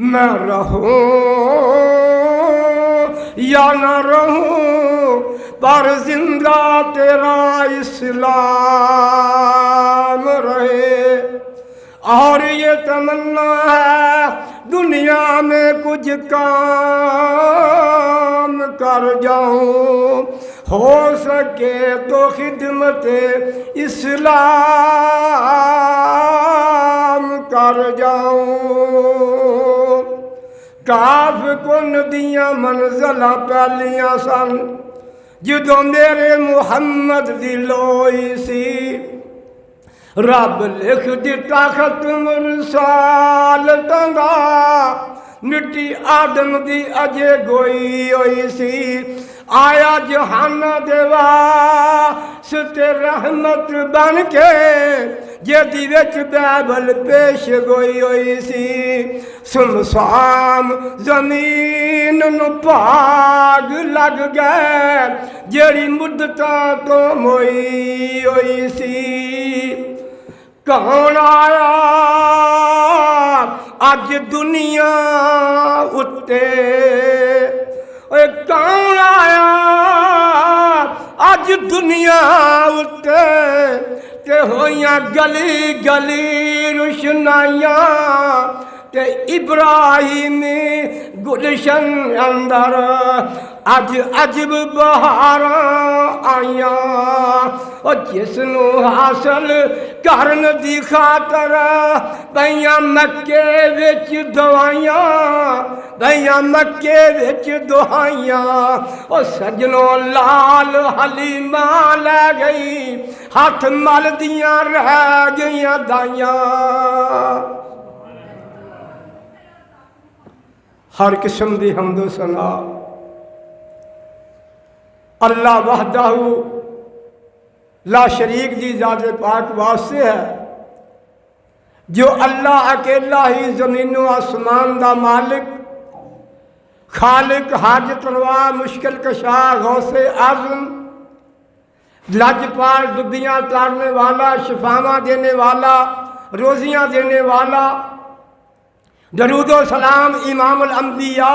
मैं रहूं या न रहूं पर जिंदा तेरा इस्लाम रहे। और ये तमन्ना है दुनिया में कुछ काम कर जाऊं, हो सके तो खिदमत इस्लाम कर जाऊं। काफ को नदियां मंज़िलां पहलियां सन जदों मेरे मुहम्मद दी लोई सी। रब लिख दिता खत्म रिसालतां दा, मिट्टी आदम दी अजे गोई होई सी। आया जहाना दे वास्ते रहमत बन के, जेदी विच बाइबल पेश गोई होई सी। सुनसान जमीन नू भाग लग गए, जेड़ी मुद्दतां तो मोई होई सी। कौन आया अज दुनिया उत्ते, कौन आया अज दुनिया उत्ते, ते होइयां गली गली रुशनाइयां, ते इब्राहिमी गुलशन अंदर अज अजब बहारां आइयां। और जिसनू हासिल करन दी खातर पईयां मक्के विच दवाइयां, पईयां मक्के विच दुहाइयां। और सजनों लाल हलीमा लै गई, हथ मल दियां रह गईयां दाइयां। हर किस्म दी हम्दो सना अल्लाह वहदाहू ला शरीक दी ज़ात पाक वास्ते है, जो अल्लाह अकेला ही ज़मीनों आसमान दा मालिक, खालिक, हाजत रवा, मुश्किल कशा, गौसे आज़म, लजपाल, दुबियाँ तारने वाला, शिफावा देने वाला, रोजियाँ देने वाला। दरूदो सलाम इमामुल अंबिया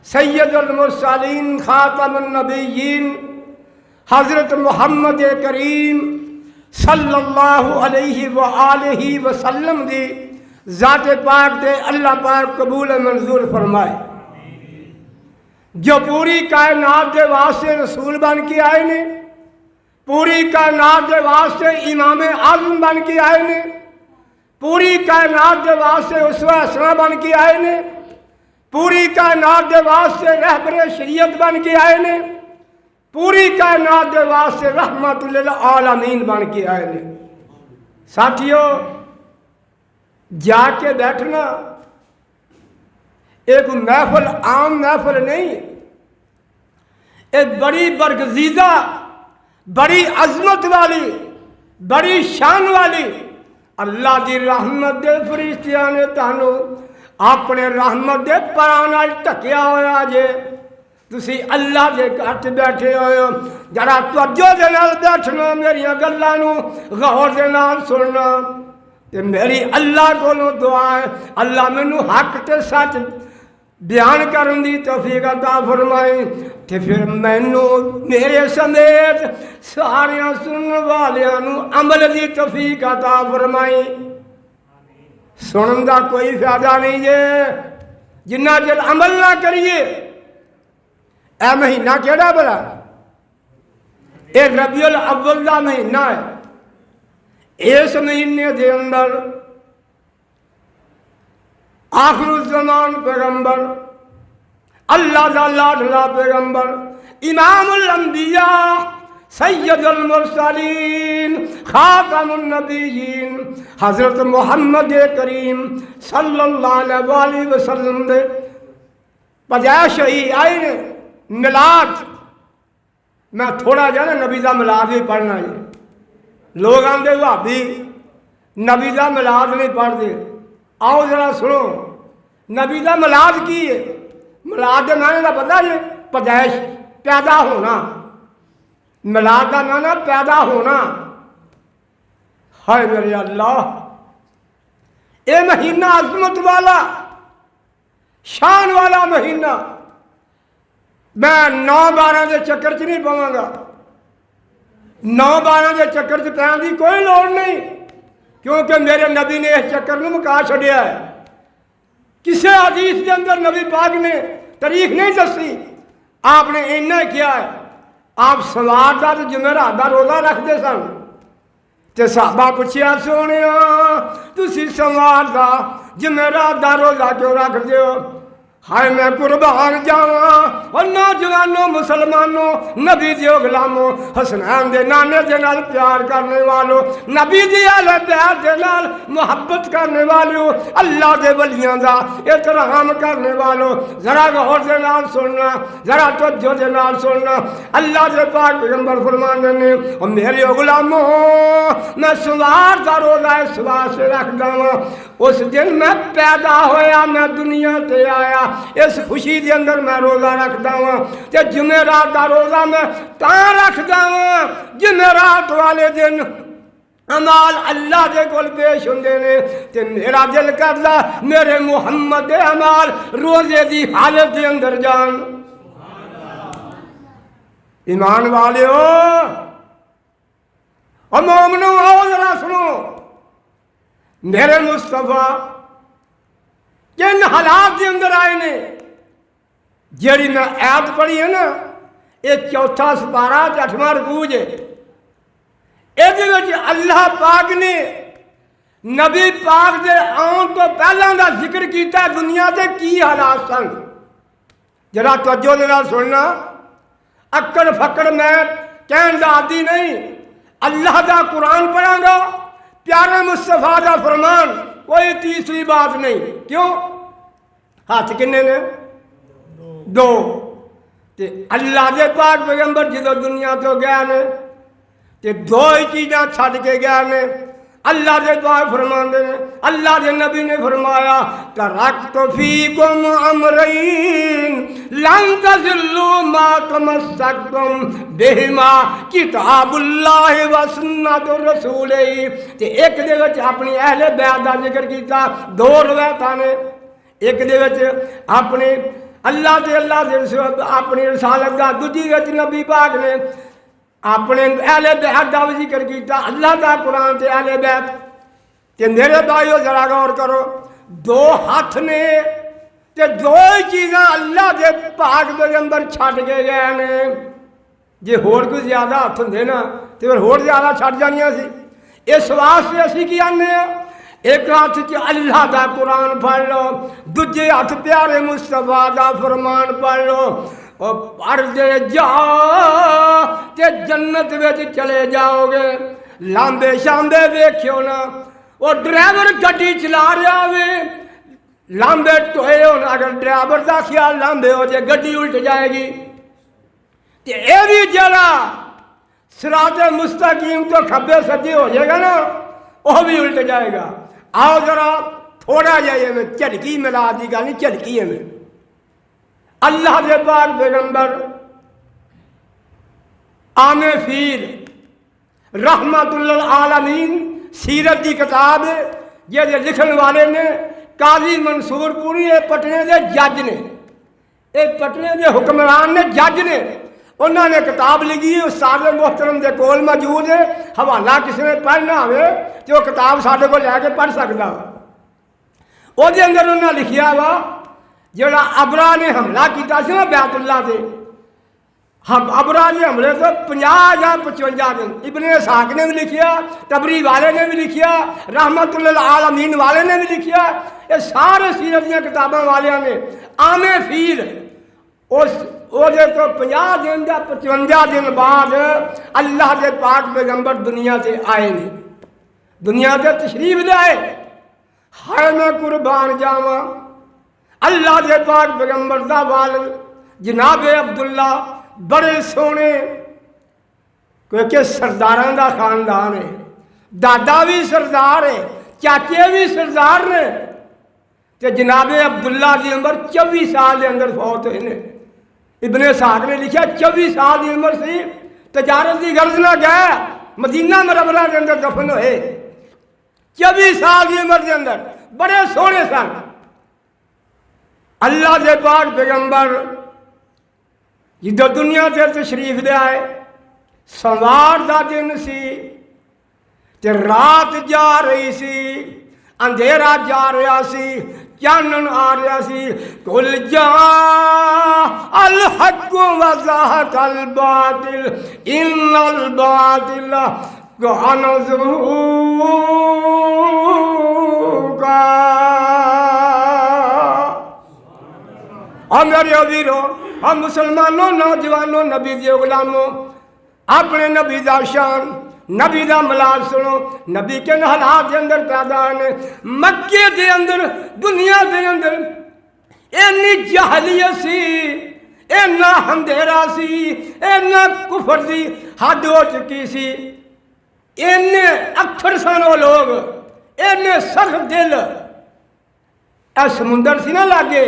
सैयदुल मुरसलीन खातमुन नबिय्यीन हज़रत मोहम्मद करीम सल्लल्लाहु अलैहि व आलिहि वसल्लम दी ज़ात पाक दे अल्लाह पाक कबूल मंजूर फरमाए। जो पूरी कायनात के वास्ते रसूल बन के आए ने, पूरी कायनात के वास्ते इमाम आज़म बन के आए ने, पूरी कायनात के वास्ते उसवा हसना बन के आए ने, पूरी कायनात के वास्ते रहबरे शरीयत बन के आए ने, पूरी कायनात के वास्ते रहमतुल लिल आलमीन बन के आए ने। साथियों, जाके बैठना एक महफिल आम महफिल नहीं, एक बड़ी बरगजीदा, बड़ी अजमत वाली, बड़ी शान वाली अल्लाह की रहमत दे फरिश्तियां ने तानू अपने रहमत दे परां नाल ढकिया होया जे। तुसी अल्लाह के घर बैठे हो, जरा तवज्जो दे नाल बैठना, मेरिया गल्लां नू गौर दे नाल सुनना। ते मेरी अल्लाह कोलों दुआ है, अल्लाह मैनू हक ते सच बयान करन दी तौफीक अता फरमाए, ते फिर मैनू मेरे समेत सारे सुनने वालियां नू अमल दी तौफीक अता फरमाए। सुनन का कोई फायदा नहीं जे जिन्ना चिर अमल ना करिए। ए महीना केड़ा भला? ये रबीउल अव्वल का महीना है। इस महीने के अंदर आखिरुज़्ज़मान पैगंबर, अल्लाह का लाडला पैगंबर, इमामुल अंबिया सैयदुल मुरसलीन खातमुन नबिय्यीन हज़रत मोहम्मद करीम सल्लल्लाहु अलैहि वसल्लम दे पैदाइश ही आए ने मिलाद। मैं थोड़ा जा ना नबी का मिलाद भी पढ़ना है। लोग आते भाभी नबी का मिलाद नहीं पढ़ते। आओ जरा सुनो, नबी का मिलाद की है? मिलाद के नाने का पता है? पैदाइश, पैदा होना। मिलाद का नाना पैदा होना। हाय मेरे अल्लाह, ये महीना अजमत वाला, शान वाला महीना। मैं 9-12 के चक्कर च नहीं पवांगा। 9-12 के चक्कर च पैन की कोई लोड़ नहीं, क्योंकि मेरे नबी ने इस चक्कर में मुका छड़िया है। किसी हदीस के अंदर नबी पाक ने तारीख नहीं दसी, आपने इन्ना किया है। आप सवार का तो जुमेरात का रोज़ा रखते सन, तो साहबा पूछया सोने तुसी सवार का जुमेरात का रोज़ा क्यों रखते हो? हाय मैं कुर्बान जावा और नौजवानों मुसलमानों नबी दियो गुलामों हसनैन दे नाने दे नाल प्यार करने वालों नबी दी आले प्यार दे नाल मोहब्बत करने वालों अल्लाह दे वलियां दा एहतराम करने वालों जरा गौर दे नाल सुनना, जरा तवज्जो दे नाल सुनना। अल्लाह दे पाक पैगंबर फरमाते ने और मेरे गुलामों मैं सवार दा रोज़ा इस वास्ते रखदा वां, उस दिन मैं पैदा होया, मैं दुनिया ते आया, इस खुशी के अंदर मैं रोज़ा रखदा वां। ते जुमेरात का रोज़ा मैं तां रखदा वां, जुमेरात वाले दिन अमाल अल्लाह के कोल पेश होंदे ने, ते मेरा दिल करदा मेरे मुहम्मद दे अमाल रोज़े की हालत के अंदर जान। ईमान वालियो और मोमनो आओ जरा सुनो, मेरे मुस्तफा जिन हालात के अंदर आए ने, जी मैं ऐत पढ़ी है ना, ये 4था सिपारा 8वां रकूज है। ये अल्लाह पाक ने नबी पाक के आने तो पहला का जिक्र किया दुनिया के की हालात सन। जरा तवज्जो दे नाल सुनना, अक्कड़ फक्कड़ मैं कहन का आदि नहीं, अल्लाह का कुरान पढ़ांगा, प्यारे मुस्तफा का फरमान, कोई तीसरी बात नहीं। क्यों? हाथ किन्ने ने? 2। ते अल्लाह के पाक पैगंबर जो दुनिया तो गया ने, ते 2 ही चीज़ां छड़ के गया ने। अल्लाह के पाक फरमाते ने, अल्लाह के नबी ने फरमाया तरक्तु फीकुम अमरैन लन तज़िल्लू मा तमस्सकतुम बिहिमा किताबुल्लाहि व सुन्नतु रसूलिही। ते एक दे विच अपनी अहले बैत दा जिक्र कीता, 2 रवायतां ने। एक दे विच अपने अल्लाह के अपनी रसालत का, दूजी विच नबी पाक ने अपने अहले बैत का भी जिक्र किया, अल्लाह का कुरान से अहले बैत। ते मेरे भाइयों जरा गौर करो, 2 हाथ ने ते 2 ही चीज़ां अल्लाह के पाक के अंदर छड़ के गए ने। जे होर कोई ज्यादा हाथ होंदे ना तो फिर होर ज्यादा छड़ जानियां सी। इस वास्ते असीं की आने, एक हाथ च अल्लाह का कुरान पढ़ लो, दूजे हाथ प्यारे मुस्तफा का फरमान पढ़ लो, और पढ़ते जाओ ते जन्नत में चले जाओगे। लांबे शांबे देखियो ना, वो ड्राइवर गड्डी चला रहा वे, लांबे टोए हो, अगर ड्राइवर का ख्याल लांबे हो जाए गड्डी उल्ट जाएगी। ते ये भी जरा सिराते मुस्तकीम तो खब्बे सज्जे हो जाएगा ना, वो भी उल्ट जाएगा। आओ जरा थोड़ा जाइए में झलकी मिला दी गल, झलकी है में अल्लाह के पाक पैगंबर आमे फील रहमतुल्लिल आलमीन सीरत की किताब जे लिखने वाले ने काजी मंसूरपुरी पटने के जज ने, एक पटने के हुक्मरान ने, जज ने, उन्होंने किताब लिखी है, उस्ताद मोहतरम के कोल मौजूद है। हवाला किसी ने पढ़ना हो तो वह किताब साढ़े को लैके पढ़ सकता। वो अंदर उन्हें लिखिया वा जोड़ा अबरा ने हमला किया ना बैतुल्ला से, हम अबरा ने हमले तो 50 या 55 दिन। इब्ने इस्हाक ने भी लिखिया, तबरी वाले ने भी लिखिया, रहमतुल्लिल आलमीन वाले ने भी लिखिया, ये सारे सीरत दी किताबों वाले ने आमे फील उस ओदे तो 50 दिन या 55 दिन बाद अल्लाह के पाक पैगंबर दुनिया से आए ने, दुनिया से तशरीफ लाए। हाय मैं कुर्बान जावा, अल्लाह के पाक पैगंबर दा वालिद जनाब अब्दुल्ला बड़े सोने, क्योंकि सरदारां दा खानदान है, दादा भी सरदार है, चाचे भी सरदार ने। तो जनाब अब्दुल्ला की उम्र 24 साल के अंदर फौत हुए ने। इब्ने इस्हाक ने लिखा 24 साल की उम्र से तजारत की गर्ज ना गए, मदीना मुनव्वरा के अंदर दफन हुए। 24 साल की उम्र के अंदर बड़े सोहने सन। अल्लाह के पाक पैगंबर जो दुनिया से तशरीफ ले आए, सोमवार का दिन सी ते रात जा रही सी, अंधेरा जा रहा सी, चानन आ रहा सी। कुल जा अल हक व ज़हक अल बातिल इन्नल बातिल कान ज़हूका। और मेरे वीरों और मुसलमानों, नौजवानों, नबी के गुलामों, अपने नबी दा शान, नबी दा मलाल सुनो। नबी के हालात के अंदर पैदा ने मक्के के अंदर, दुनिया के अंदर इन्नी जहलियत सी, इन्ना अंधेरा सी, इन्ना कुफर सी हद हो चुकी सी। इन्ने अक्सर सन वो लोग, इन्ने सख्त दिल। ए समुंदर सी ना लागे,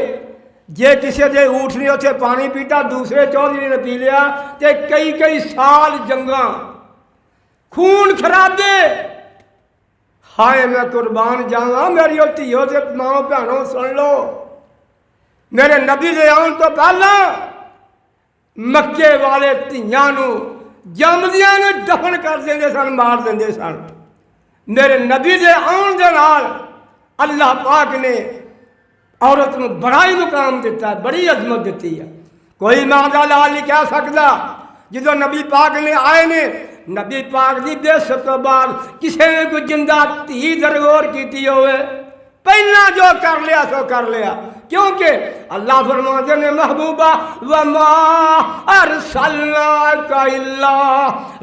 जे किसी के ऊँट ने उसे पानी पीता, दूसरे चौधरी ने पी लिया, तो कई कई साल जंगा, खून खराबे। हाय मैं कुर्बान जावा मेरी धियो से माओ भैनों सुन लो, मेरे नबी दे आने तो पहला मक्के वाले धियां जमदियां ने दफन कर देंगे सन, मार देंगे सन। मेरे नबी दे आने दे नाल अल्लाह पाक ने औरत को बड़ा ही मुकाम दिता है, बड़ी अजमत दी है। कोई मां का लाल नहीं कह सकता। जो नबी पाक ने आए ने, नबी पाक की बेसत तो बाद किसी ने कोई जिंदा धी दरगोर की होवे, पहला जो कर लिया सो कर लिया। क्योंकि अल्लाह फरमाते ने महबूबा वमा अरसलनाका इल्ला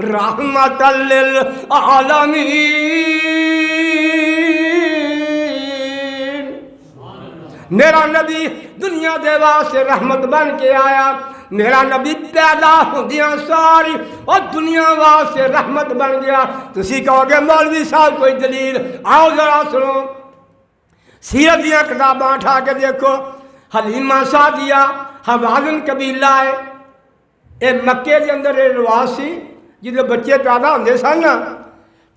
रहमतल लिल आलमीन। मेरा नबी दुनिया के वास्ते रहमत बन के आया। मेरा नबी पैदा होंदियां सारी और दुनिया वास्ते रहमत बन गया। तुसी कहोगे मौलवी साहब कोई दलील, आओ जरा सुनो। सीरत दियां किताबां उठा के देखो। हलीमा सादिया हवाज़िन कबीला है, ये मक्के के अंदर ये रिवाज सी। जो बच्चे पैदा होंदे सन ना,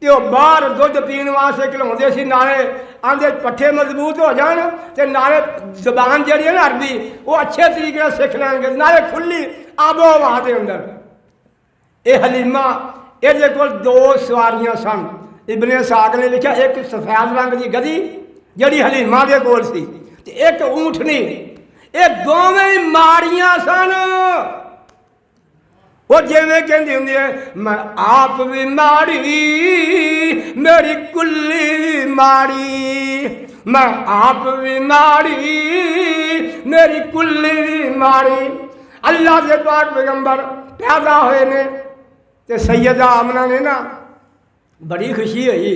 तो बाहर दुध पीने वास्ते खिलाते सी, नाले आंदे पट्ठे मजबूत हो जान, तो नाले जबान जी है ना अरबी, वो अच्छे तरीके सीख लेंगे, नाले खुली आबो हवा के अंदर। ये हलीमा, ये को दो सवारियां सन। इब्ने साक ने लिखा, एक सफेद रंग की गधी जी हलीमा के कोल सी, एक ऊँटनी। ये दोवें माड़ियां सन। वो जिमें कहती होंगी है, मैं आप भी माड़ी मेरी कुल्ली भी माड़ी, मैं आप भी माड़ी मेरी कुल्ली भी माड़ी। अल्लाह के पाक पैगंबर पैदा हुए ने, तो सैयदा आमना ने ना बड़ी खुशी हुई,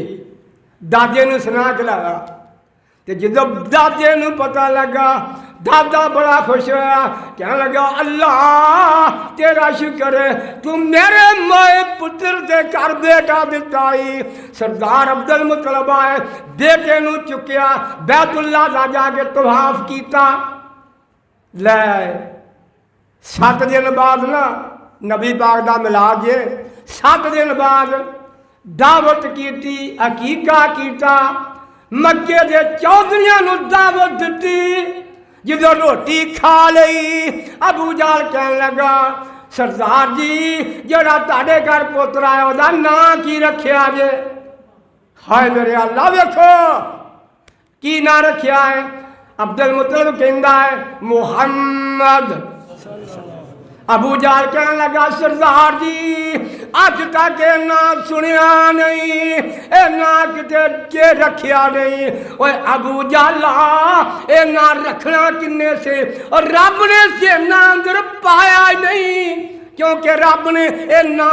दादे ने सुना खिलाया। तो जो दादे को पता लगा, दादा बड़ा खुश होया, कहने लगा अल्लाह तेरा शुक्र है, तू मेरे माए पुत्र के घर बेटा दिताई। सरदार अब्दुल मुतलब आए, बेटे नू चुकिया, बैतुल्ला दा जाके तवाफ कीता, ले आए। 7 दिन बाद ना नबी पाक दा मिलाद जे, 7 दिन बाद दावत की, अकीका कीता, मक्के दे चौधरियां नू दावत दी। जो रोटी खा ली, अबू जाल कहने लगा सरदार जी जरा ताड़े घर पुत्र आया वह ना की रखिया जे। हाय मेरे अल्लाह देखो की ना रखिया है। अब्दुल मुतलब कहता है मुहम्मद। अबू जाल कहने लगा सरदार जी अज तक ना सुनिया नहीं, ना किते रखिया नहीं। और अबू जाला ए ना रखना किन्ने से, और रब ने सेना अंदर पाया नहीं, क्योंकि रब ने ए ना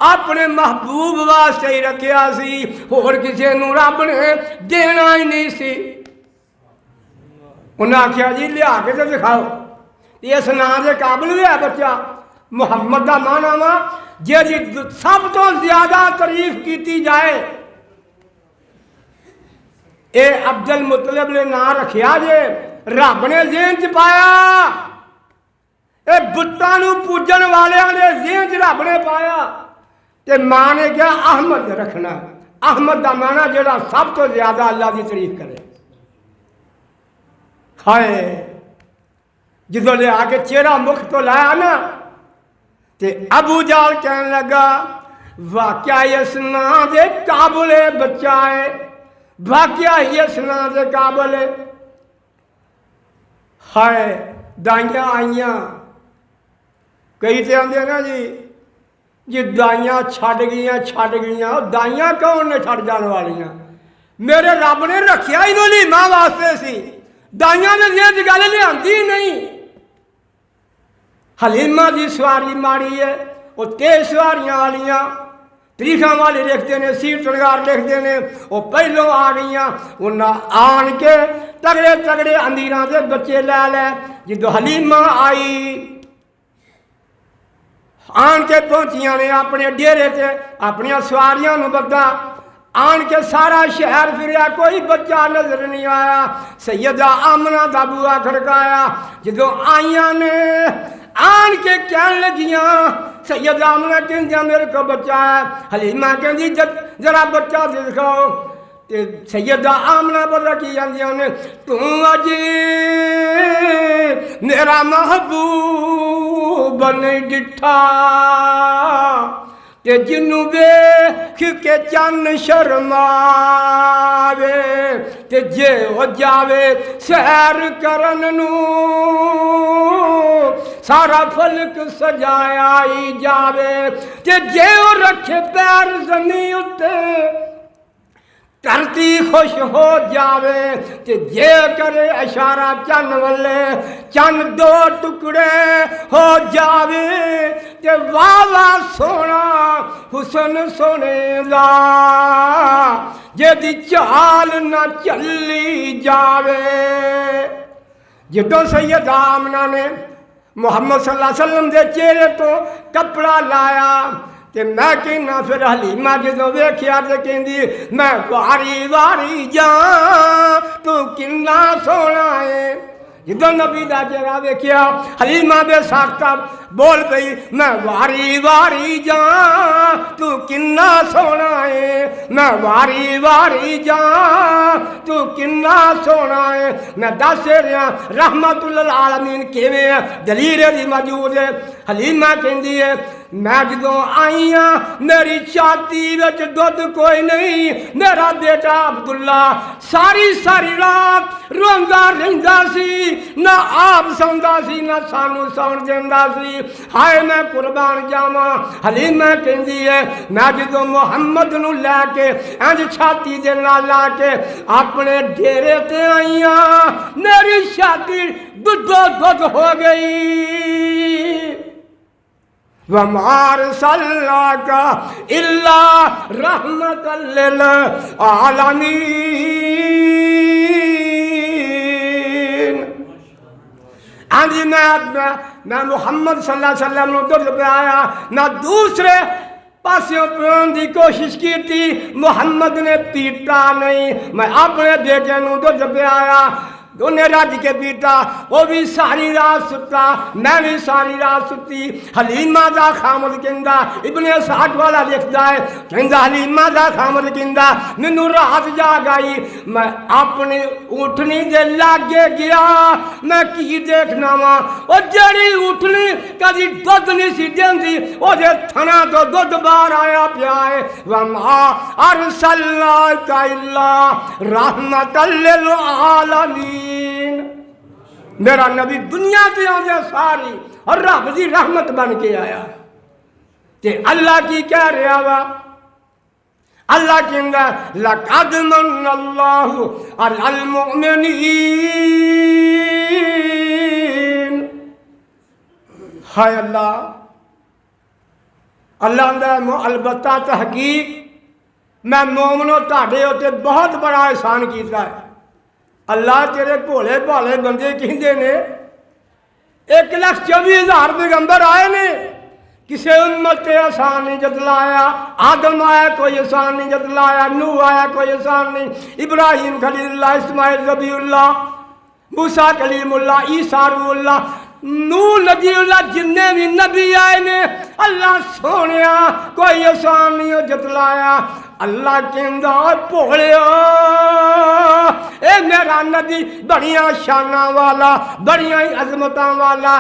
अपने महबूब वास्ते ही रखिया सी, होर किसी नूं रब ने देना ही नहीं सी। उन्हें आख्या जी लिया के तो दिखाओ, इस नाम के काबिल भी है बच्चा। मुहम्मद का माना वा जी सब तो ज्यादा तारीफ की जाए, ये अब्दुल मुतलब ने ना रखिया जे, रब ने जेन च पाया। ये बुत्तां पूजन वाले ने जेन च रब ने पाया। ते मां ने क्या अहमद रखना। अहमद का माना जोड़ा सब तो ज्यादा अल्लाह की तारीफ करे। हाय जो ले आके चेहरा मुख तो लाया ना, ते अबू जाल कहने लगा वाक्या इस ना दे काबुल बच्चा है, वाक्या इस ना दे काबुल है। दाइयां आईया, कई तो आते ना जी दाइयां छड़ गई, दाइयां कौन ने छड़ जाने वालियां, मेरे रब ने रखिया ही हलीमा वास्ते सी, दाइयां ने ये गल लियांदी नहीं। हलीमा की सवारी माड़ी है, वो तेज सवारियां वालियां तरीखा वाले लिखते हैं, सीट तड़गार लिखते हैं, वो पहलों आ गई, उन्हें आन के तगड़े तगड़े अमीर के बच्चे लै लै। जो हलीमा आई आन के पहुंचिया ने अपने डेरे से अपन सवारियां बदा, आन के सारा शहर फिर कोई बच्चा नजर नहीं आया। सैयदा आमना का बुआ खड़काया, जो आईया ने आन के कह लगिया सैयद आमना कहदिया मेरे को बच्चा है, हलीमा कहती जरा बच्चा दिखाओ। ते सैयदा आमना पता की जांदियां ने, तू अज मेरा महबूब नहीं डिठा, ते जिन्नू वेख के चन शर्मावे, ते जे हो जावे सैर करन नू सारा फलक सजाया ही जावे, ते जे वो रखे पैर जमीन उत्ते धरती खुश हो जावे, ते जे करे इशारा चन वाले चन दो टुकड़े हो जावे, ते वाह वाह सोना हुसन सोने दा जेदी चाल न चली जावे। जदों सैयद आमना ने मुहम्मद सल्लल्लाहु अलैहि वसल्लम के चेहरे तो कपड़ा लाया, ते मैं कहना फिर हलीमा जो वेख्या तो कहती मैं वारी वारी जा तू किन्ना सोना है। जो नबी का चेहरा वेख्या हलीमा बेसाख्ता बोल पई मैं वारी वारी जा तू किन्ना सोना है, मैं वारी वारी जा तू किन्ना सोना है। मैं दस रहा रहमतुल आलमीन किवें दलील दी मौजूद है। हलीमा कहती है मैं जो आई हाँ मेरी छाती विच दुध कोई नहीं, मेरा बेटा अब्दुल्ला सारी सारी रात रोंदा रहिंदा सी, ना आप सौंदा सी ना सानू सौण देंदा सी। हाय मैं कुर्बान जावा। हलीमा कहती है मैं जो मुहम्मद नू लैके इंज छाती दे नाल ला के अपने डेरे ते आई हाँ, मेरी छाती दुधो दुध हो गई। वमार सल्ला का इल्ला रहमतल लिल आलमीन। आज मैं मुहम्मद सल्लल्लाहु अलैहि वसल्लम नूं दुध पियाया, ना दूसरे पासों पियाउण दी कोशिश की थी, मुहम्मद ने पीता नहीं। मैं अपने बेटे नूं दुध पियाया, उन्हें रज के पीता, वो भी सारी रात सुता, मैं भी सारी रात सुती। हलीमा का खामद कहंदा इब्ने साद वाला लिखता है, कहंदा हलीमा का खामद कहंदा मैनू रात जाग आई, मैं अपनी उठनी दे लागे गया, मैं की देखना वा वो जड़ी उठनी कदी दुध नहीं सी देंदी, ओदे थना तो दुध बाहर आया पिया है। वमा अरसलनाका इल्ला रहमतल लिल आलमीन। मेरा नबी दुनिया से आया सारी और रब की रहमत बन के आया। ते अल्लाह की कह रहा वा, अल्लाह कहंदा लक़द मन्नल्लाहु अलल मुमिनीन। हाय अल्लाह, अल्लाह दा अलबत्ता तहकीक मैं मोमनो तुहाडे उत्ते बहुत बड़ा एहसान किया है। अल्लाह तेरे भोले भाले बंदे कहते ने 1,24,000 पैगंबर आए ने, किसी उम्मत से एहसान नहीं जतलाया। आदम आया कोई एहसान नहीं जतलाया, नूह आया कोई एहसान नहीं, इब्राहिम खलीलुल्लाह, इस्माइल ज़बीउल्लाह, मूसा कलीमुल्लाह, ईसा रूहुल्लाह, नूह नबीउल्लाह, जिन्ने भी नबी आए ने अल्लाह सोने कोई एहसान नहीं जतलाया। अल्लाह कहंदा भोलिया ए मेरा नबी बड़िया शाना वाला, बड़िया अजमत वाला,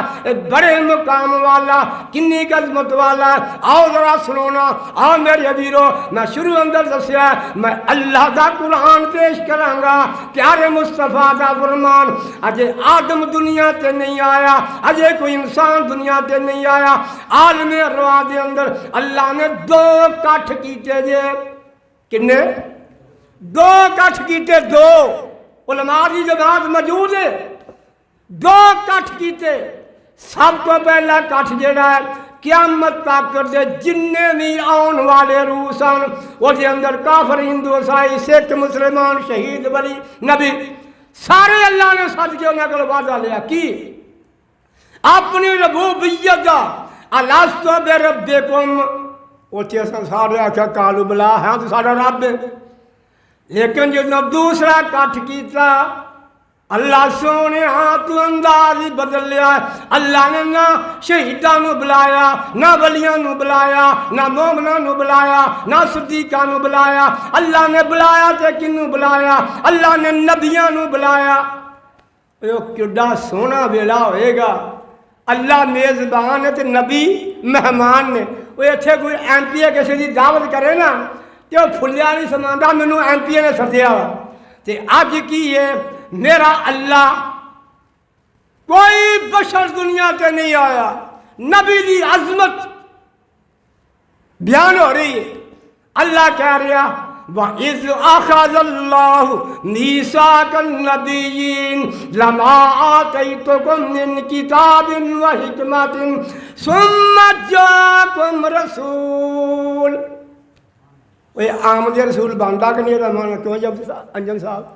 बड़े मुकाम वाला, किन्नी अजमत वाला। आओ जरा सुनोना, आओ मेरे वीरो, मैं शुरू अंदर दसिया मैं अल्लाह का कुरान पेश करांगा, प्यारे मुस्तफा का फरमान। अजे आदम दुनिया से नहीं आया, अजे कोई इंसान दुनिया से नहीं आया। आलमे अरवाह के अंदर अल्लाह ने दो कठ कीते जे, किन्ने? दो कठ कीते, दो उलमा की जमात मौजूद है, दो कठ कीते। सब तो पहला कठ जड़ा है क्यामत तक दे जिन्ने भी आने वाले रूह सन, वो अंदर काफर, हिंदू, ईसाई, सिख, मुसलमान, शहीद, वली, नबी, सारे अल्लाह ने सद के उन्होंने को वादा लिया कि अपनी रबूबियत का अलास्तो बे रब्बिकुम, उसे सारे आख्या कालू बला है तो सारा रब है। लेकिन जो दूसरा कठ किया अल्लाह सोने हाथ अंदाज ही बदल लिया। अल्लाह ने ना शहीदां बुलाया, ना वलियां बुलाया, ना मोमनां बुलाया, ना सिद्दीकां बुलाया। अल्लाह ने बुलाया तो किनू बुलाया? अल्लाह ने नबियां बुलाया। किड्डा सोहना वेला होएगा। अल्लाह मेजबान है तो नबी मेहमान ने। वो इतने कोई MP किसी की दावत करे ना तो फुलिया नहीं समाता, मैनू MP ने सद्या वा। तो अज की है मेरा अल्लाह कोई बशर दुनिया से नहीं आया। नबी की अजमत बयान हो रही है। अल्लाह कह रहा वइज़ अख़ज़ल्लाहु मीसाक़न नबिय्यीन लमा आतैतुकुम मिन किताबिन व हिकमतिन सुम्मा जाअकुम रसूल। ओए आमद रसूल बनता कि नहीं माना? क्यों जब अंजन साहब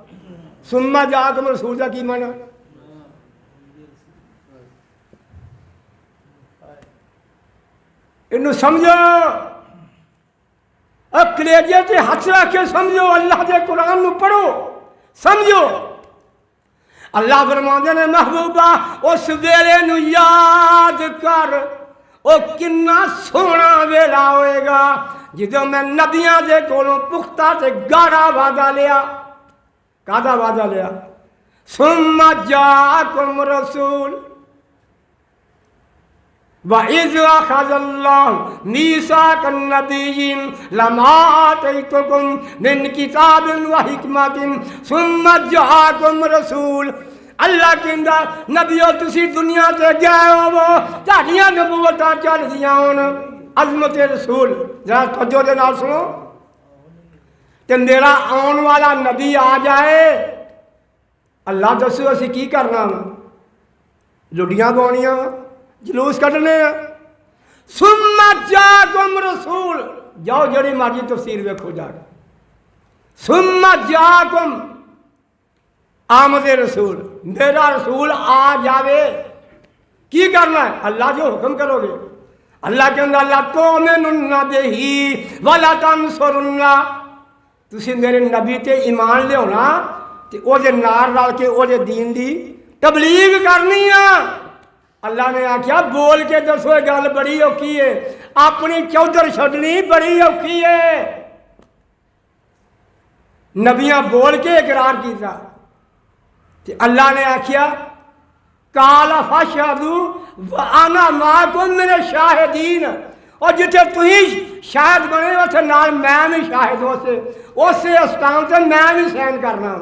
सुम्मा जाअकुम रसूल का की माना? इनू समझो, कलेजे से हथ रख के समझो, अल्लाह के कुरान पढ़ो, समझो। अल्लाह फरमांदे ने महबूबा उस वेले नू याद कर, ओ किन्ना सोहना वेला होएगा जो मैं नबियां दे कोलों पुख्ता ते गाढ़ा वादा लिया। कादा वादा लिया? सुम्मा जाअकुम रसूल वइज़ अख़ज़ल्लाहु मीसाक़न नबिय्यीन लमा आतैतुकुम मिन किताबिन व हिकमतिन सुम्मा जाअकुम रसूल। अल्लाह कहंदा नबियो तुसी दुनिया से गए हो, तुहाडियां नबूवतां चलदियां होण। अज़मत रसूल जरा तवज्जो दे नाल सुनो। ते मेरा आने वाला नबी आ जाए, अल्लाह दसो असीं की करना? लुडियां गाउणियां, जुलूस कढ़ने। सुम्मा जाअकुम रसूल, जाओ जड़ी मर्जी तफसीर वेखो जाके। सुम्मा जाअकुम आमद रसूल, मेरा रसूल आ जावे, की करना है? अल्लाह जो हुक्म करोगे। अल्लाह के अंदर ला तुमिनुन्ना बिही वला तंसुरुन्ना, तुसी मेरे नबी ते ईमान लियाना ते ओदे नाल रल के ओदे दीन दी तबलीग करनी आ। अल्लाह ने आख्या बोल के दसो, गल बड़ी औखी है, अपनी चौधर छड्डनी बड़ी औखी है। नबियां बोल के इकरार किया। अल्लाह ने आख्या काला फशहदू व अना माकुम मिन शाहिदीन, और जिथे तुम शाहिद बने उसे नाल मैं भी शाहिद उस स्थान से मैं भी सहन करना।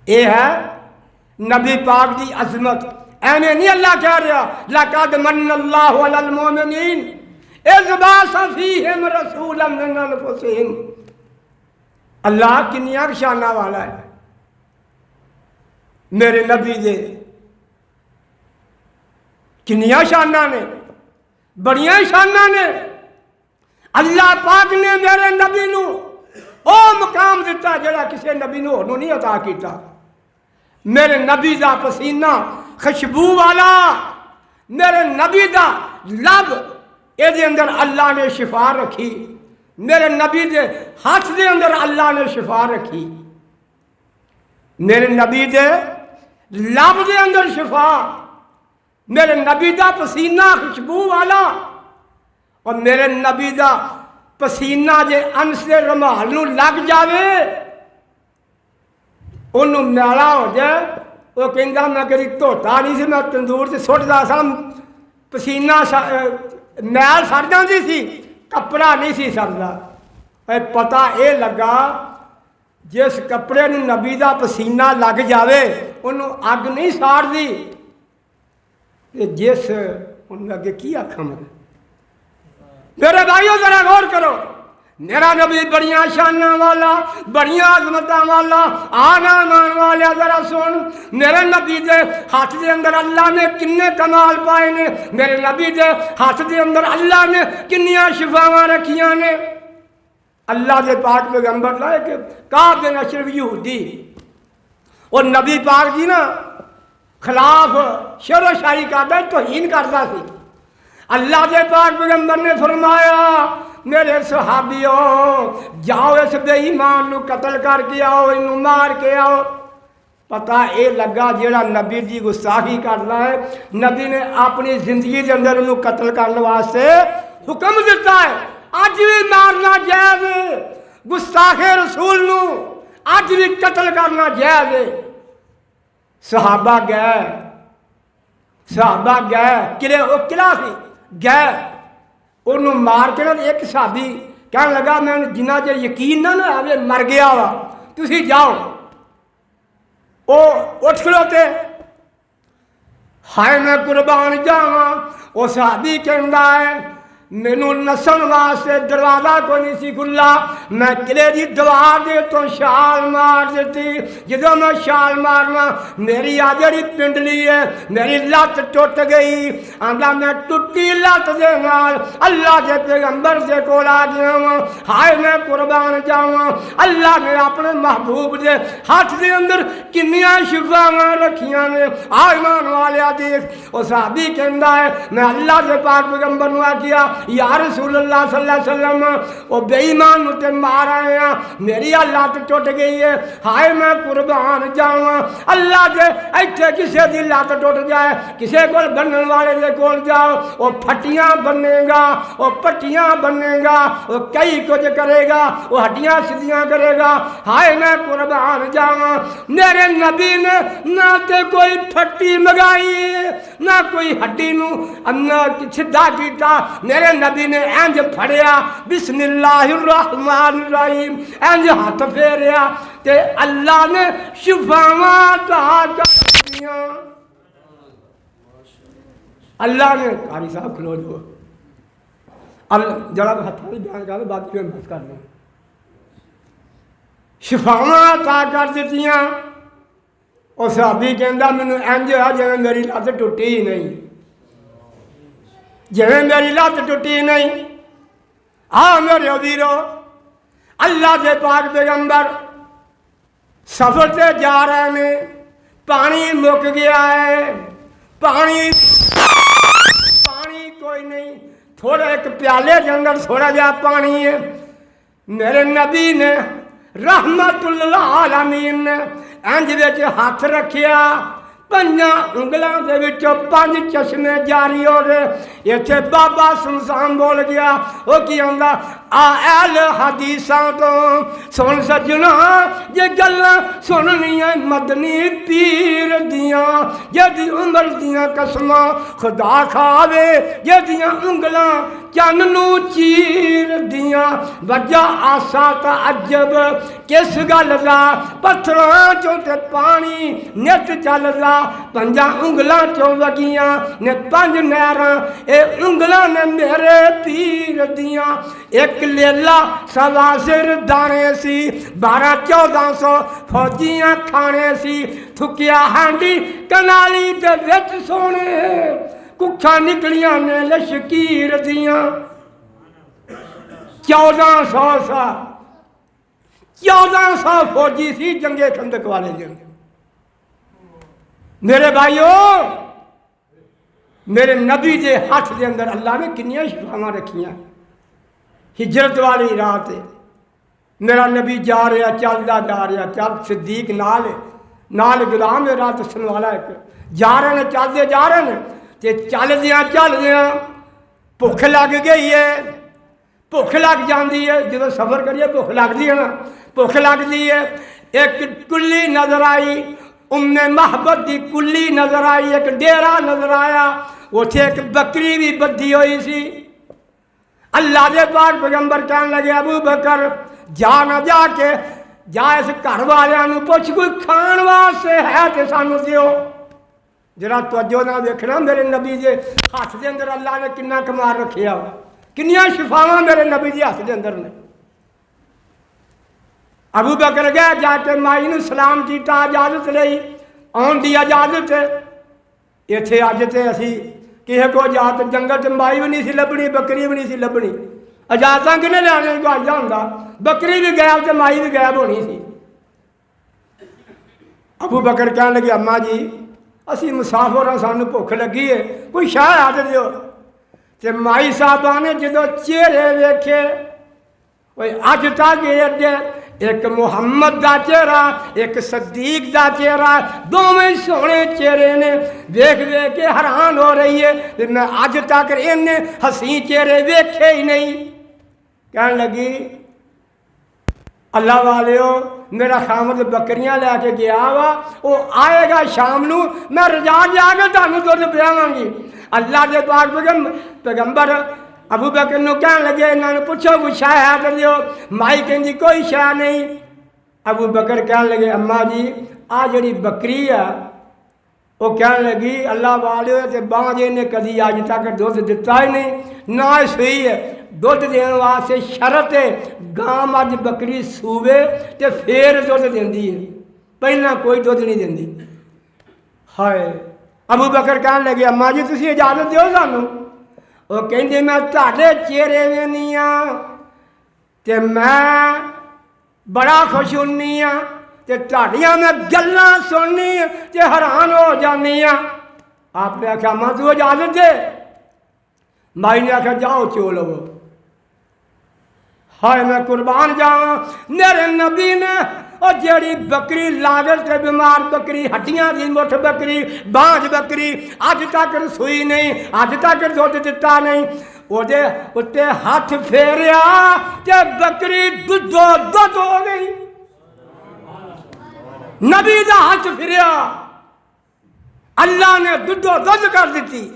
यह है नबी पाक की अजमत। ऐमें नहीं अल्लाह कह रहा लक़द मन्नल्लाहु अलल मोमिनीन इज़ बअसा फ़ीहिम रसूलन मिन अनफुसिहिम। अल्लाह किन्नियां शाना वाला है मेरे नबी दे, किन्नियां शाना ने, बड़ियां शाना ने। अल्लाह पाक ने मेरे नबी नू ओ मुकाम दिता जड़ा किसी नबी नू होर नहीं अता किया। मेरे नबी का पसीना खुशबू वाला, मेरे नबी का लब, ये अंदर अल्लाह ने शिफा रखी। मेरे नबी के हाथ के अंदर अल्लाह ने शिफा रखी। मेरे नबी के लब के अंदर शिफा, मेरे नबी का पसीना खुशबू वाला, और मेरे नबी का पसीना जे अंश से रमाल नू लग जावे ਉਹਨੂੰ ਮੈਲਾ ਹੋ ਜਾਏ, ਉਹ ਕਹਿੰਦਾ ਮੈਂ ਕਦੀ ਧੋਤਾ ਨਹੀਂ ਸੀ, ਮੈਂ ਤੰਦੂਰ 'ਚ ਸੁੱਟਦਾ ਸਾਂ, ਪਸੀਨਾ ਮੈਲ ਸੜ ਜਾਂਦੀ ਸੀ, ਕੱਪੜਾ ਨਹੀਂ ਸੀ ਸੜਦਾ। ਪਤਾ ਇਹ ਲੱਗਾ ਜਿਸ ਕੱਪੜੇ ਨੂੰ ਨਬੀ ਦਾ ਪਸੀਨਾ ਲੱਗ ਜਾਵੇ ਉਹਨੂੰ ਅੱਗ नहीं ਸਾੜਦੀ। ਤੇ ਜਿਸ ਉਹਨੂੰ ਅੱਗੇ ਕੀ आखा मेरे भाइयों जरा गौर करो, मेरा नबी बड़िया शाना वाला, बड़िया अजमत वाला, आना मान वाला। जरा सुन, मेरे नबी के हाथ के अंदर अल्लाह ने किन्ने कमाल पाए ने, मेरे नबी के हाथ के अंदर अल्लाह ने किन्नियां शिफावां रखियां ने। अल्लाह के पाक पैगंबर लाए कि काब बिन अशरफ यहूदी और नबी पाक जी ना खिलाफ शर शाही करता, तौहीन करता सी। अल्लाह के पाक पैगंबर ने फरमाया मेरे सहाबियों जाओ इस बेईमान नूं कतल करके आओ, इनू मार के आओ। पता ये लगा जेड़ा नबी की गुस्ताखी करता है, नबी ने अपनी जिंदगी के अंदर उन्होंने कतल करने वास्ते हुक्म दिता है। अज भी मारना जायज है, गुस्ताखे रसूल नूं अज भी कतल करना जायज है। सहाबा गए, सहाबा गए किले, वो किला सी गए, उन्होंने मार के ना एक सहाबी कह लगा मैं जिन्ना चर यकीन ना आवे मर गया वा, तुसी जाओ। वो उठ खलोते, हाय मैं कुर्बान जावा। वो सहाबी कहता है मैनू नसन वास्ते दरवाजा को नहीं सी खुला, मैं किले की दीवार दे तो छाल मार दी। जो मैं छाल मारना मेरी आ जी पिंडली है, मेरी लत्त टुट गई। आंदा मैं टुटी लत्त दे नाल अल्लाह के पैगंबर के कोल आ गया वा, हाय मैं कुर्बान जावा। अल्लाह ने अपने महबूब के हाथ के अंदर किन्नियां शिफावां रखियां ने। आईमान वाले देख, वो साहबी कहता है मैं अल्लाह के पाक पैगंबर नूं आखिया या रसूलुल्लाह सल्लल्लाहु अलैहि वसल्लम वो बेईमान ते मार आए हैं, मेरी लत्त टुट गई है, हाय मैं कुर्बान जावा। अल्लाह के इत्थे किसी की लत्त टुट जाए, किसी को बनने वाले के कोल जाओ, वो फट्टियां बनेगा, वो पट्टियां बनेगा, वो कई कुछ करेगा, वो हड्डियां सीधियां करेगा। हाय मैं कुर्बान जावा। मेरे नबी ने ना तो कोई फट्टी मंगाई ना कोई हड्डी नूं सीधा किया। मेरे नबी ने इंज फड़िया बिस्मिल्लाहिर्रहमानिर्रहीम इंज हाथ फेरिया ते अल्लाह ने शिफावां अता कर दियां। अल्लाह ने कारी साहब खलो जो जरा हथा बयान कर बाकी में बस कर लें। शिफावां अता कर दित्तियां। और सहाबी कहता मैनू इंज है जिवें मेरी लत्त टुटी ही नहीं, जिवें मेरी लत्त टुटी नहीं। हाँ मेरे वीरो, अल्लाह के पाक पैगंबर सफर से जा रहे हैं, पानी मुक गया है, पानी कोई नहीं, थोड़ा एक प्याले के अंदर थोड़ा जहा पानी है। मेरे नबी ने रहमतुल आलमीन ने इंज विच हाथ रखिया, पंजा उंगलों के विचों 5 चश्मे जारी हो गए। इत्थे बाबा सुनसान बोल गया, वो की आंदा आल हदीसां तो सुन सजना जे गल्लां सुननियां मदनी पीर दियां, जेदी उम्र दियां कसमां खुदा खावे, जेदियां उंगलां चन्न नूं चीर दियां। वजह आसा तअज्जब किस गल दा, पत्थरां चों ते पानी नित चलदा, 5 उंगलां चों वगियां ने 5 नहरां, ए उंगलां ने मेरे पीर दियां। एक लेला सवासिर दाने सी, 1200-1400 फौजियां खाने सी, थुकिया हांडी कनाली दे विच सोने, कुखा निकलियां ने लशकीर दियां। 1400 फौजी सी जंगे खंदक वाले जंग। मेरे भाइयों, मेरे नबी के हाथ के अंदर अल्लाह ने कितनी शिफावां रखियां। हिजरत वाली रात है, मेरा नबी जा रहा चलता जा रहा, चल सिद्दीक नाल गुलाम है रात दसन वाला एक, जा रहे हैं चलते जा रहे हैं, तो चलदियां भुख लग गई है, भुख लग जाती है। जो सफ़र करिए भुख लगती है ना, भुख लगती है। एक कुल्ली नजर आई, उम्मे महबत की कुल्ली नजर आई, एक डेरा नजर आया, उसे एक बकरी भी बधी हुई सी। अल्लाह के पाक पैगंबर कहने लगे अबू बकर जा ना जाके जा इस घर वालों पुछ कोई खाण वास्ते है तो सानू दियो। जरा तवज्जो ना देखना मेरे नबी के हाथ के अंदर अल्लाह ने कितना कमाल रखिया, किनिया शिफावां मेरे नबी के हाथ के अंदर ने। अबू बकर गया जाके माई ने सलाम किया, इजाजत ली, आउण की इजाजत। इत्थे अज तो असी किसी को जात जंगल च माई भी नहीं सी लभनी, बकरी भी नहीं सी लभनी, इजाजत किने लैने गवाजा होंदा, बकरी भी गायब तो माई भी गायब होनी सी। अबू बकर कहने लगे अम्मा जी असी मुसाफिर हाँ, सानू भुख लगी है, कोई शाह हट दियो। ते माई साहबा ने जो चेहरे वेखे, अज तक एक मुहम्मद का चेहरा, एक सदीक का चेहरा, दोवें सोने चेहरे ने देख देख के हैरान हो रही है। मैं अज तक इन्ने हसी चेहरे वेखे ही नहीं। कहने लगी अल्लाह वाले मेरा खामद बकरियां लैके गया वा, वो आएगा शाम नू, मैं रजा जाके तुहानू दुध पियावांगी। अल्लाह के पाक पैगंबर अबू बकर नू कहने लगे इन्होंने पूछो कोई शाह है तो दियो। माई कहती कोई शाह नहीं। अबू बकर कहने लगे अम्मा जी आ जड़ी बकरी है, वो कहने लगी अल्लाह वाले तो बांझे ने कभी अज तक दुध दिता ही नहीं, ना सूई है। दुध देने वास्ते शरत है गां अज बकरी सूवे तो फिर दुध देंदी है, पहला कोई दुध नहीं देंदी। हाय अबू बकर कहने लगे अम्मा जी तुसी इजाजत दो सानू। वो कहते मैं तुहाडे चेहरे में नहीं हाँ तो मैं बड़ा खुश होनी हाँ, तो तुहाडियां मैं गल्लां सुननी तो हैरान हो जानी हाँ। आपने आख्या अम्मा तू इजाजत दे। माई ने आख्या जाओ चो लवो। हाय मैं कुर्बान जावा मेरे नबी ने और जड़ी बकरी लागल से बीमार बकरी, हड्डियां की मुठ बकरी, बांझ बकरी अज तक रसोई नहीं, अज तक दुध दिता नहीं, ओदे उत्ते हाथ फेरिया ते बकरी दुधो दुध हो गई। नबी का हाथ फिरिया, अल्लाह ने दुधो दुध कर दी।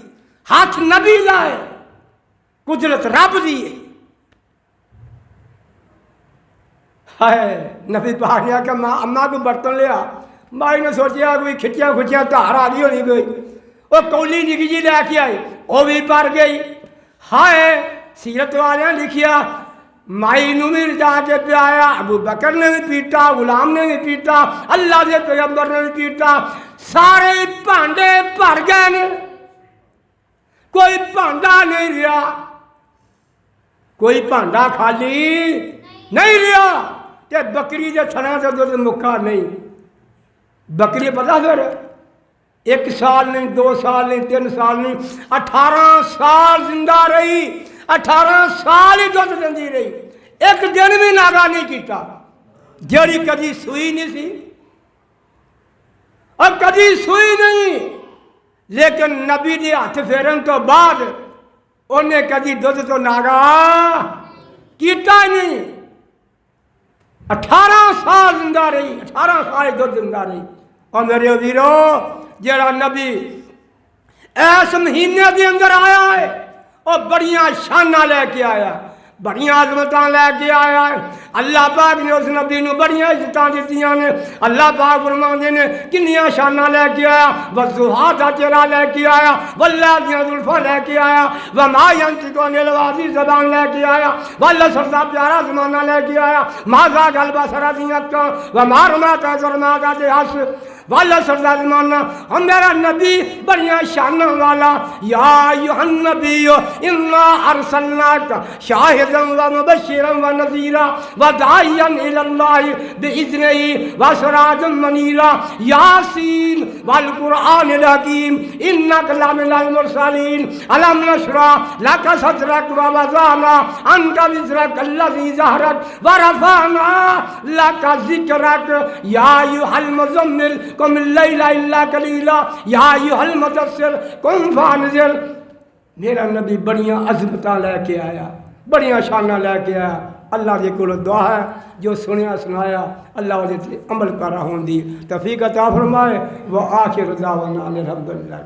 हाथ नबी का है, कुदरत रब दी है। है नबी पाक ने आख्या मां अम्मा को बर्तन लिया। माई ने सोचा कोई खिच्चिया खुचिया धार आ गई होनी कोई, वो कौली निकी जी लैके आई, वो भी भर गई। हाय सीरत वाले लिखिया माई नू भी जाके पियाया, अबू बकर ने भी पीता, गुलाम ने भी पीता, अल्लाह के पैगंबर ने भी पीता, सारे भांडे भर गए ने, कोई भांडा नहीं रहा, कोई भांडा खाली नहीं रहा। ते बकरी के थना से दुध मुक्का नहीं। बकरी पता फिर 1 साल नहीं, 2 साल नहीं, 3 साल नहीं, 18 साल जिंदा रही, 18 साल ही दुध देंदी रही, एक दिन भी नागा नहीं किया। जड़ी कभी सुई नहीं सी और कभी सुई नहीं, लेकिन नबी के हाथ फेरन तो बाद उन्हें कभी दुध तो नागा किया नहीं। 18 साल जिंदा रही, 18 साल दुध जिंदा रही। और मेरे वीरो जरा नबी इस महीने के अंदर आया है और बड़िया शाना लैके आया, बड़िया अजमत लैके आया है। अल्लाह पाक ने उस नबी को बड़िया इज्जत दित्तियां ने। अल्लाह पाक फरमाते ने किन्नियां शाना लैके आया, वज़ुहा दा चेहरा लैके आया, वल्ला दियां जुल्फा लैके आया, व मा यंतिकु अनिल हवा ज़बान लैके आया, वल्ला सरदा प्यारा ज़माना लैके आया, माज़ा गलबा सरा दी अक्कां व मा रमाता ज़रमाता दे हस वाला सरदार जमाना। हम मेरा नबी बढ़िया शान वाला, या युहन नबी इन्ना अरसलनाका शाहिदन व मुबश्शिरन व नज़ीरा व दाइयन इलल्लाहि बिइज़्निही व सिराजन मनीरा, यासीन वल कुरआनिल हकीम इन्नका लमिनल मुरसलीन, अलम नशरह लका सदरक व वज़अना अन्का विज़रक अल्लज़ी ज़हरक व रफ़अना लका ज़िक्रक, या अय्युहल मुज़म्मिल कुम लैला इल्ला कलीला, या अय्युहल मुदस्सिर कुम फ़अन्ज़िर। मेरा नबी बड़िया अज़मत लैके आया, बड़िया शाना लैके आया। अल्लाह के कोल दुआ है जो सुनिया सुनाया अल्लाह वो अमल करा होने दी तौफीक अता फरमाए। व आखिर दावना अनिल हम्दुलिल्लाह।